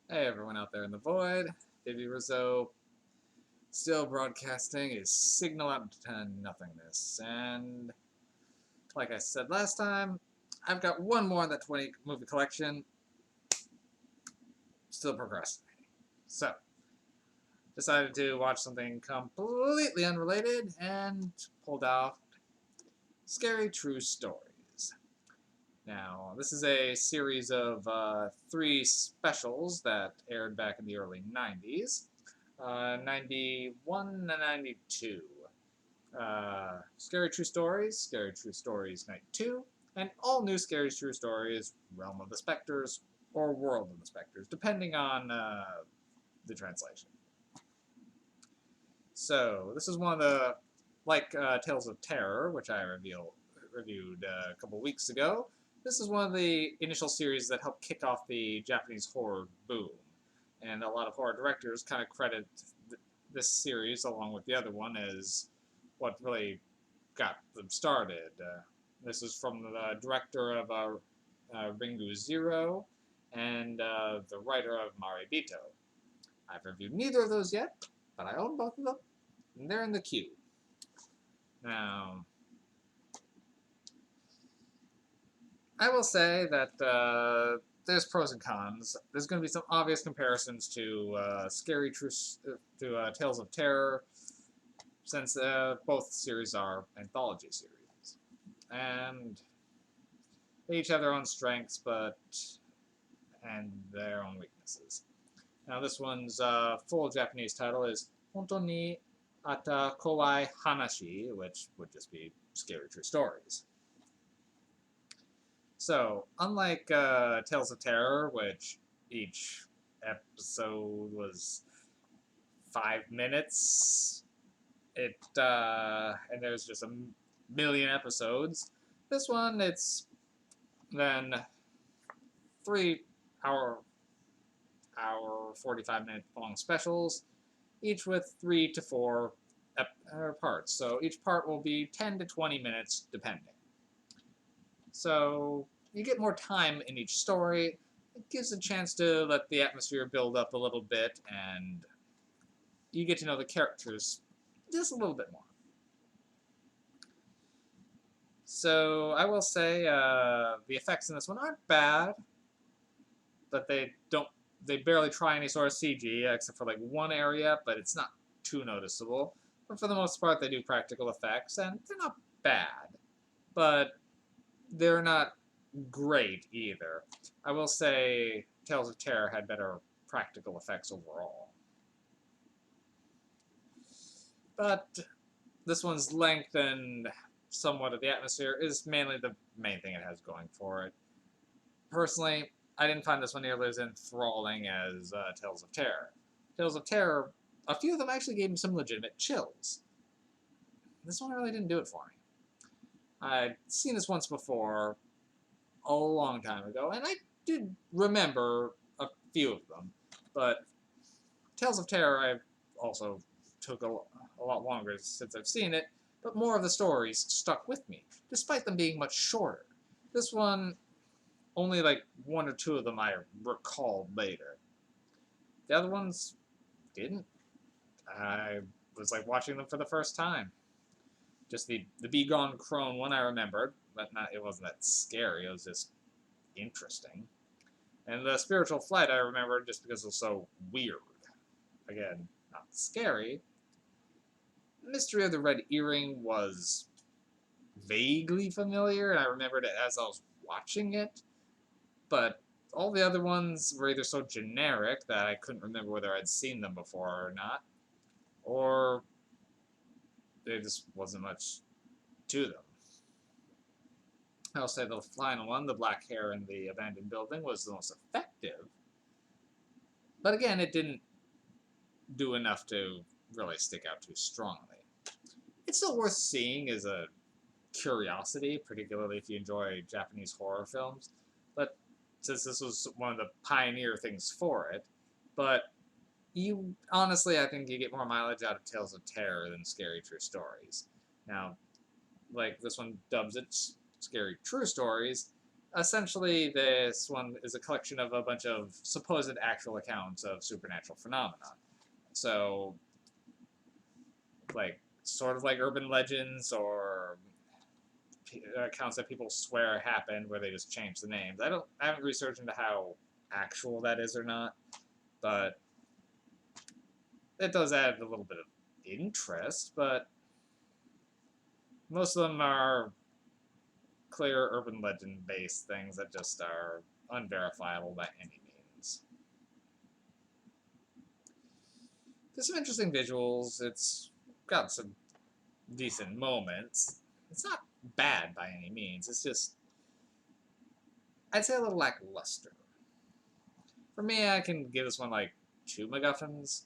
Hey everyone out there in the void, Davey Rizzo, still broadcasting his signal out to nothingness. And like I said last time, I've got one more in that 20 movie collection, still procrastinating. So, decided to watch something completely unrelated and pulled out Scary True Stories. Now, this is a series of three specials that aired back in the early 90s. 91 and 92. Scary True Stories, Scary True Stories Night 2, and all new Scary True Stories, Realm of the Spectres, or World of the Spectres, depending on the translation. So, this is one of the, like Tales of Terror, which I reviewed a couple weeks ago. This is one of the initial series that helped kick off the Japanese horror boom. And a lot of horror directors kind of credit this series, along with the other one, as what really got them started. This is from the director of Ringu Zero and the writer of Maribito. I've reviewed neither of those yet, but I own both of them, and they're in the queue. Now, I will say that there's pros and cons. There's going to be some obvious comparisons to Tales of Terror, since both series are anthology series, and they each have their own strengths, and their own weaknesses. Now, this one's full Japanese title is Honto ni Atta Kowai Hanashi, which would just be Scary True Stories. So, unlike Tales of Terror, which each episode was 5 minutes, and there's just a million episodes. This one, it's then 3 hour 45-minute long specials, each with 3 to 4 parts. So each part will be 10 to 20 minutes, depending. So you get more time in each story. It gives a chance to let the atmosphere build up a little bit, and you get to know the characters just a little bit more. So I will say the effects in this one aren't bad, but they barely try any sort of CG except for like one area, but it's not too noticeable. But for the most part, they do practical effects, and they're not bad, but they're not great either. I will say Tales of Terror had better practical effects overall. But this one's length and somewhat of the atmosphere is mainly the main thing it has going for it. Personally, I didn't find this one nearly as enthralling as Tales of Terror. Tales of Terror, a few of them actually gave me some legitimate chills. This one really didn't do it for me. I'd seen this once before, a long time ago, and I did remember a few of them, but Tales of Terror I've also took a lot longer since I've seen it, but more of the stories stuck with me, despite them being much shorter. This one, only like one or two of them I recalled later. The other ones didn't. I was like watching them for the first time. Just the Be Gone Crone one I remembered, but it wasn't that scary. It was just interesting. And the Spiritual Flight I remembered just because it was so weird. Again, not scary. Mystery of the Red Earring was vaguely familiar, and I remembered it as I was watching it, but all the other ones were either so generic that I couldn't remember whether I'd seen them before or not, or there just wasn't much to them. I'll say the final one, the black hair in the abandoned building, was the most effective, but again, it didn't do enough to really stick out too strongly. It's still worth seeing as a curiosity, particularly if you enjoy Japanese horror films, but since this was one of the pioneer things for it, but you honestly, I think you get more mileage out of Tales of Terror than Scary True Stories. Now, like this one dubs it Scary True Stories, Essentially, this one is a collection of a bunch of supposed actual accounts of supernatural phenomena. So, like, sort of like urban legends or accounts that people swear happened where they just change the names. I haven't researched into how actual that is or not, but it does add a little bit of interest, but most of them are clear urban legend based things that just are unverifiable by any means. There's some interesting visuals. It's got some decent moments. It's not bad by any means. It's just, I'd say a little lackluster. For me, I can give this one like 2 MacGuffins,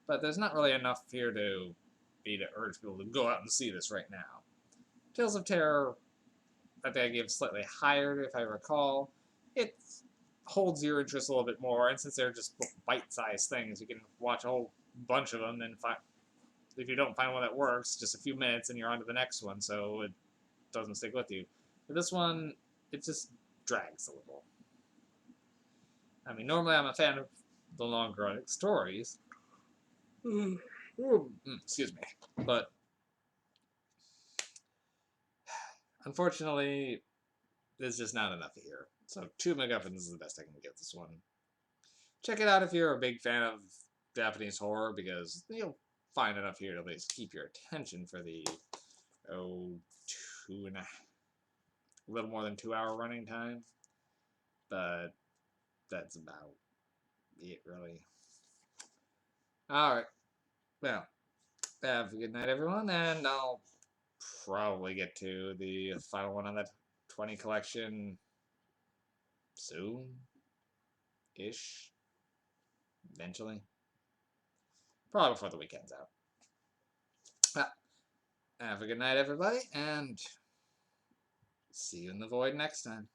but there's not really enough here to be to urge people to go out and see this right now. Tales of Terror, I think I gave slightly higher, if I recall. It holds your interest a little bit more, and since they're just bite-sized things, you can watch a whole bunch of them and find, if you don't find one that works, just a few minutes and you're on to the next one, so it doesn't stick with you. But this one, it just drags a little. I mean, normally I'm a fan of the longer running stories. Excuse me. But unfortunately, there's just not enough here. So 2 MacGuffins is the best I can give this one. Check it out if you're a big fan of Japanese horror, because you'll find enough here to at least keep your attention for the, oh, a little more than 2 hour running time. But that's about it, really. Alright. Well, have a good night, everyone, and I'll probably get to the final one on that 20 collection soon-ish. Eventually. Probably before the weekend's out. Well, have a good night, everybody, and see you in the void next time.